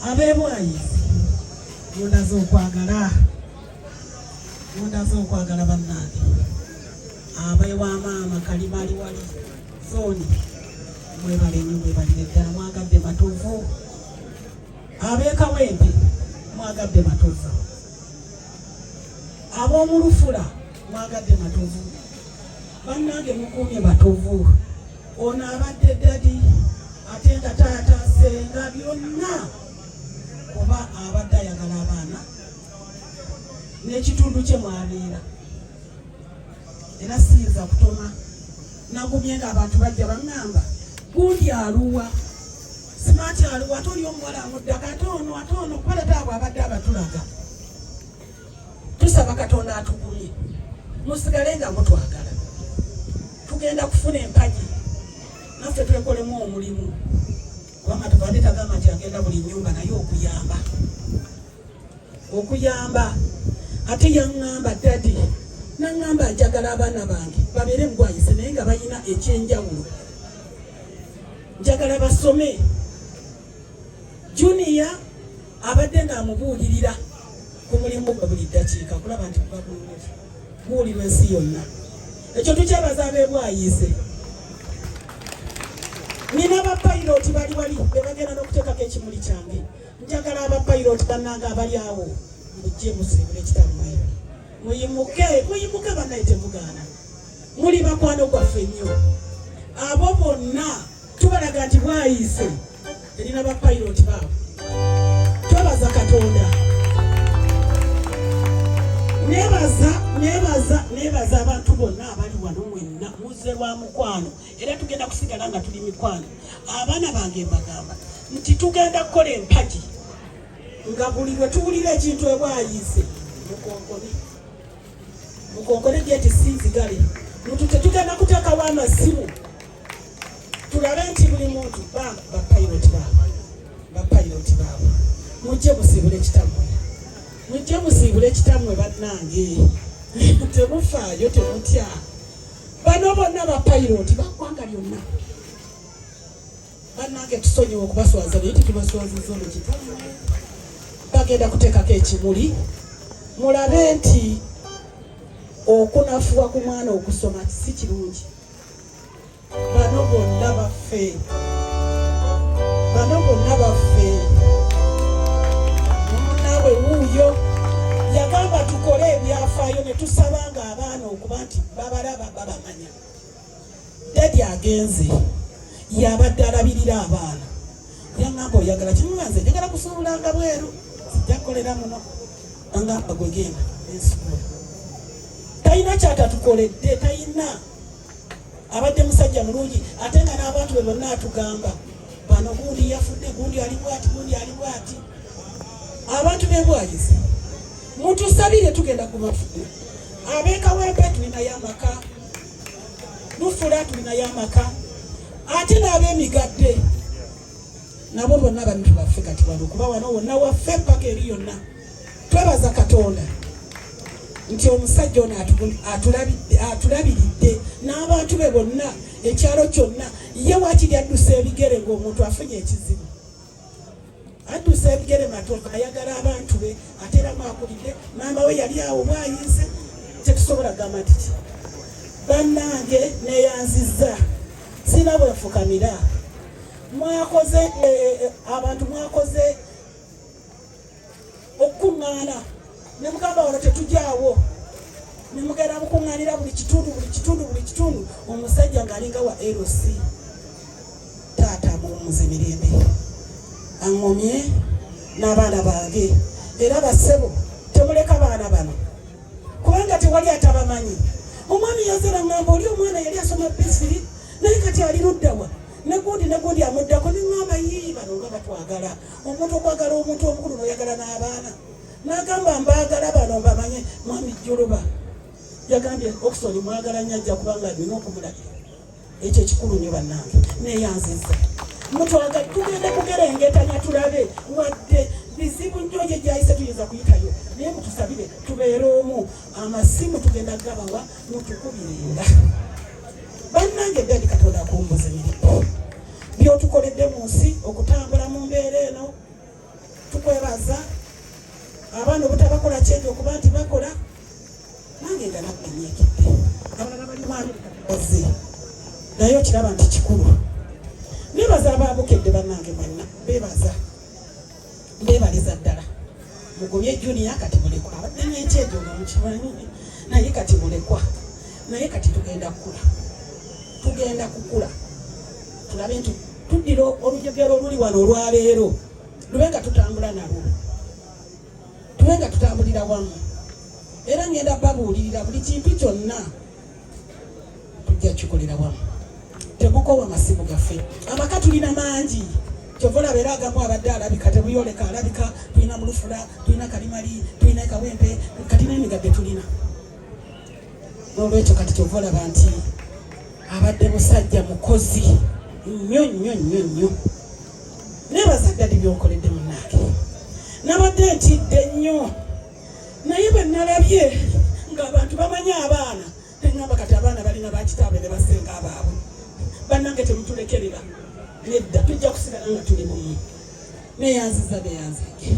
abebwayizi mundazo okwagala bannange abewa maama kalimali wali zoni mwebale nnyo mwebalire ddala mwagadde matovu ab'ekawempe mwagadde matovu ab'omulufula mwagadde matovu bannange mukumye batovu ono abadde ddadi ate nga taata senga byonna kuba abadde ayagala abaana n'ekitundu kye mwabeera era siyinza kutoma nagumye nga abantu bajja baŋŋamba gundi aluwa simaati aluwa ate oli omuwala amudda katono kuba tataabwe abadde abatulaga tusaba katonda atugumye musigale nga mutwagala tugenda kufuna empagi naffe twekolemu omulimu kubanga tubadde tagamba nti agenda buli nnyumba naye okuyamba ate yaŋŋamba ddadi naŋŋamba njagala abaana bange babeere mugwayise naye nga balina ekyenjawulo njagala basome juniya abadde ng'amubuulirira ku mulimu gwa buli ddakiika kulaba nti buulirwa ensi yonna ekyo tukyabaza ab'ebwayise nina abapayiroti bali wali be bagenda n'okuteekako ekimuli kyange njagala abapayiroti bannanga abali awo mujje musiibule ekitammwe muyimuke bannaye temugaana muli bakwano gwaffe nnyo abo bonna tubalaga nti bwayise erina bapayiroti baabo twebaza katonda nebaza abantu bonna abali wano mwenna muzze lwa mukwano era tugenda kusigala nga tuli mikwano abaana bange mbagamba nti tugenda kukola empagi nga buli lwe tuwulira ekintu ebwayise mukonkone gyeti sinzigale tetugenda kuteekawo amasimu tulabe nti buli muntu bapayiroti baabo mujje musiibule ekitammwe bannange temufaayo temutya bano bonna bapayiroti baggwanga lyonna bannange tusonyiwe okubaswaza naye tetubaswazizza olwekitammwe bagenda kuteekako ekimuli mulabe nti okunafuwa ku mwana okusoma si kirungi bano bonna baffe munaawe wuuyo yagamba tukole ebyafaayo ne tusabanga abaana okuba nti babalaba babamanya dadi agenze yabadde alabirira abaana yaŋŋamba oyagala kimubanze njagala kusuubulanga bweru sijja kukolera muno angamba gwe genda ensukula talina kyatatukoledde talina abadde musajja mulungi ate nga n'abantu be bonna atugamba bano gundi yafudde gundi ali bwati abantu b'ebwayizi mutusabire tugenda kubafuga ab'ekawempe tulinayo amaka lufula tulinayo amaka ate n'ab'emigadde nabo bonna bantu baffe kati wano kuba wano wonna waffe ppaka eri yonna twebaza katonda nti omusajja ono atulabiridde n'abantu be bonna ekyalo kyonna ye wakiri addusa ebigere ng'omuntu afunye ekizibu addusa ebigere matoka ayagala abantu be ate era mwakulidde mama we yali awo bwayise tetusobola gamba tiki bannange neyanzizza sina bwefukamira mwakoze abantu mwakoze okuŋŋaana ne mugamba wano tetujaawo ne mugenda mukuŋŋaanira buli kitundu omusajja ng'alinga wa LC taata muwumuze mirembe aŋŋomye n'abaana bange era basebo temuleka baana bano kubanga tewali atabamanyi omwami yazera ŋŋamba oli omwana yali asoma Bisiri naye kati ali luddawa negundi amuddako neŋŋamba yii bano nga batwagala omuntu okwagala omuntu omukulu noyagala n'abaana n'agamba mbaagala bano mbamanye mwami Juluba yagambye Oxford mwagala nyajja kubanga nina okumulabira ekyo ekikulu nnyo bannange neyanzizza mutwagala tugende kugerengetanya tulabe wadde bizibu nnyo gye gyayise tuyinza kuyitayo naye mutusabire tubeere omu amasimu tugenda gabawa mutukubirenga bannange ddadi katonda akumbuza emirimu byotukoledde mu nsi okutambula mu mbeera eno mwebaza abaana obutabakola kyejo okuba nti bakola nange nga naganyekidde abalala bali mu Amerika baze naye okiraba nti kikulu. Nebaza abaabukedde bannange mwenna bebaza mbebaliza ddala mugumye junior kati mulekwa abadde n'ekyejo nga mukimanyi naye kati mulekwa naye kati tugenda kukula tulabe nti tuddira olujegero oluli wano olwaleero lube nga tutambula nalwo tube nga tutambulira wamu era ngenda babuulirira buli kintu kyonna tujja kikolera wamu temukowa masimu gaffe amaka tulina mangi kyova olaba era agamu abadde alabika tebuyoleka alabika tulina mulufula tulina kalimali tulina kawempe kati n'emigadde tulina n'olwekyo kati kyova olaba nti abadde musajja mukozi nnyo nebaza ddali byonkoledde munnange nabadde ntidde nnyo naye bwe nalabye ng'abantu bamanyi abaana teŋŋamba kati abaana balina bakitaabe ne basenga abaabwe bannange temutulekerera nedda tujja kusigala nga tuli bumu neyanziza beyanzige